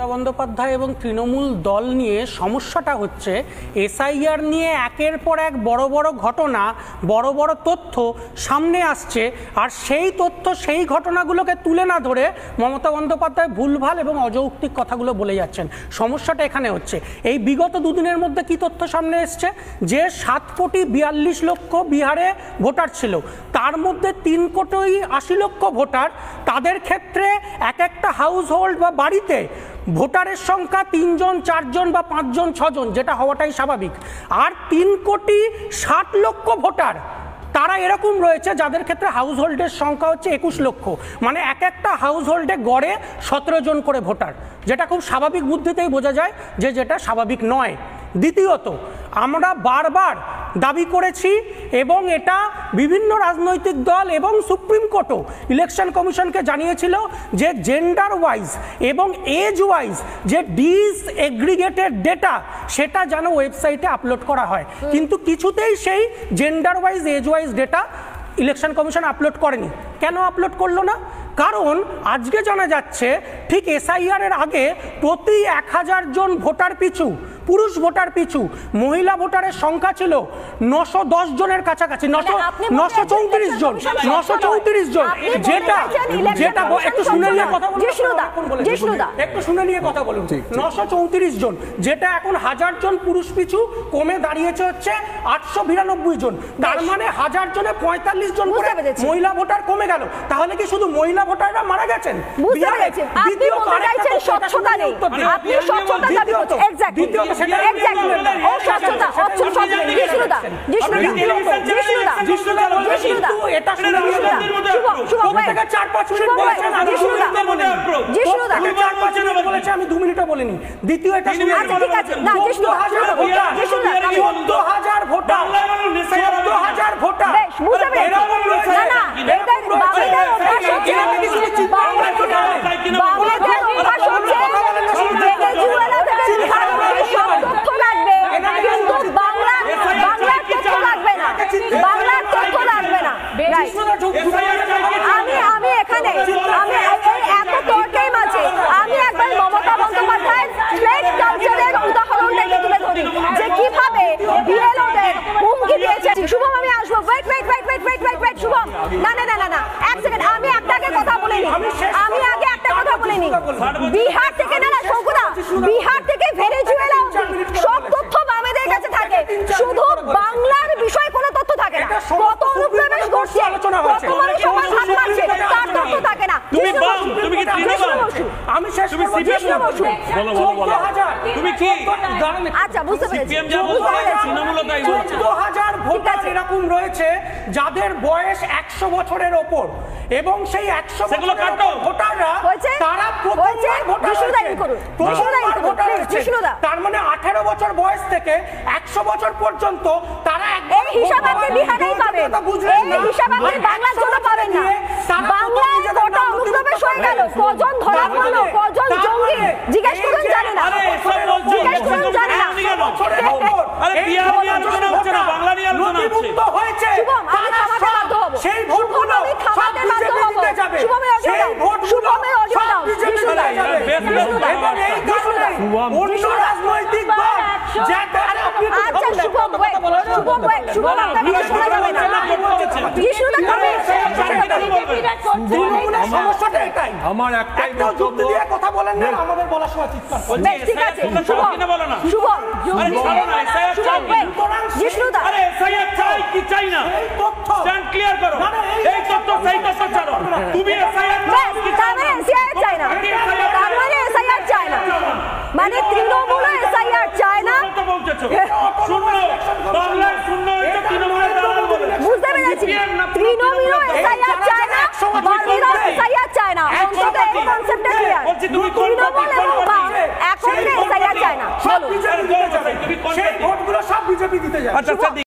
মমতা বন্দ্যোপাধ্যায় এবং তৃণমূল দল নিয়ে সমস্যাটা হচ্ছে এসআইআর নিয়ে একের পর এক বড় বড় ঘটনা, বড় বড় তথ্য সামনে আসছে, আর সেই তথ্য সেই ঘটনাগুলোকে তুলে না ধরে মমতা বন্দ্যোপাধ্যায় ভুলভাল এবং অযৌক্তিক কথাগুলো বলে যাচ্ছেন। সমস্যাটা এখানে হচ্ছে এই বিগত দুদিনের মধ্যে কি তথ্য সামনে এসছে যে 7,42,00,000 বিহারে ভোটার ছিল, তার মধ্যে 3,80,00,000 ভোটার, তাদের ক্ষেত্রে এক একটা হাউস হোল্ড বা বাড়িতে ভোটারের সংখ্যা 3 জন 4 জন বা 5 জন 6 জন, যেটা হওয়াটাই স্বাভাবিক। আর 3,60,00,000 ভোটার তারা এরকম রয়েছে যাদের ক্ষেত্রে হাউস হোল্ডের সংখ্যা হচ্ছে 21 লক্ষ, মানে এক একটা হাউস হোল্ডে গড়ে 17 জন করে ভোটার, যেটা খুব স্বাভাবিক বুদ্ধিতেই বোঝা যায় যে যেটা স্বাভাবিক নয়। দ্বিতীয়ত, আমরা বারবার দাবি করেছি এবং এটা বিভিন্ন রাজনৈতিক দল এবং সুপ্রিম কোর্টও ইলেকশন কমিশনকে জানিয়েছিল যে জেন্ডার ওয়াইজ এবং এজ ওয়াইজ যে ডিসএগ্রিগেটেড ডেটা সেটা যেন ওয়েবসাইটে আপলোড করা হয়, কিন্তু কিছুতেই সেই gender wise age wise data election commission upload করেনি। কেন আপলোড করলো না? কারণ আজকে জানা যাচ্ছে ঠিক এসআইআর এর আগে প্রতি 1000 জন ভোটার পিছু, পুরুষ ভোটার পিছু মহিলা ভোটারের সংখ্যা ছিল 910 জনের কাছাকাছি, 934 জন, 934 জন, যেটা একটু শুনে নিয়ে কথা বলুন, একটু শুনে নিয়ে কথা বলুন। 934 জন, যেটা এখন 1000 জন পুরুষ পিছু কমে দাঁড়িয়েছে হচ্ছে 892 জন। তার মানে 1000 জনে 45 জন করে মহিলা ভোটার কমে গেল। তাহলে কি শুধু মহিলা ভোটাররা মারা গেছেন? আমি 2 মিনিটও বলিনি। দ্বিতীয়, এটা 14,000 ভোটার, 14,000 ভোটার আমি এখানে এত তর্কের মাঝে আমি একবার মমতা বন্দ্যোপাধ্যায়ের স্ট্রেট কালচারের উদাহরণটাকে তুলে ধরি যে কিভাবে বিএলওদের হুমকি দিয়েছে। শুভম, আমি আসবো, ওয়েট শুভম, না এক সেকেন্ড, আমি একটাকে কথা বলিনি, আমি আগে একটা কথা বলিনি। বিহার থেকে না শঙ্কুদা, বিহার থেকে ভেনেজুয়েলা সব তথ্য বামেদের কাছে থাকে, শুধু বাংলার বিষয়ে কোনো তথ্য থাকে না। কত অনুপ্রবেশ ঘটছে, কত মানুষ সবাই হাত মারছে, তার তথ্য থাকে না। আমি শেষ করব, তুমি কি আচ্ছা বুঝতে পেরেছি, 14,000 ভোটার এরকম রয়েছে যাদের বয়স 100 বছরের ওপর, এবং সেই 100 বছরের ভোটাররা তারা তার মানে 18 বছর বয়স থেকে 100 বছর পর্যন্ত তারা এই হিসাব আপনি বিহারেই পাবেন, এই হিসাব আপনি বাংলার জন্য পাবেন না। বাংলায় কত অনুপ্রবেশ হয়ে গেল, কজন ধরা পড়লো, কজন জঙ্গি জিজ্ঞেস করুন, জানি না, জিজ্ঞেস করুন, জানি না। আরে বিহার নিয়ে আলোচনা হচ্ছে না, বাংলা নিয়ে আলোচনা হচ্ছে। শুভম, আমি থামাতে বাধ্য হব, সেই ভোটগুলো আমি থামাতে বাধ্য হব। শুভমের অডিও দাও, শুভমের অডিও দাও, জিষ্ণু দাও, এবং এই কারণে অন্য রাজনৈতিক দল যাতে আচ্ছা শুভম আপনাকে শোনা যাবে না, জিষ্ণু দা কবে সমস্যাটা এটাই। আমার একটাই বক্তব্য, দিয়ে কথা বলেন না, আমাদের বলার সময় চিৎকার করেন। ঠিক আছে শুভম, জিষ্ণু দা, আরে এসআইআর চাই কি চাই না, এই তথ্য স্ট্যান্ড ক্লিয়ার করো, এই তথ্য সেই তথ্য ছাড়ো। তুমি এসআইআর তার মানে এসআইআর চাই না, তার মানে এসআইআর চাই না, মানে তৃণমূল এসআইআর চায় না। শূন্য বাংলার শূন্য হচ্ছে তৃণমূলের দালাল বলে, বুঝতে পেরেছি, তৃণমূল এসআইআর চায় না, বাকিরা এসআইআর চায় না, অন্তত এই কনসেপ্টটা ক্লিয়ার। তৃণমূল এবং বাম এখন এসআইআর চায় না, সেই ভোটগুলো সব বিজেপি দিতে যায়। আচ্ছা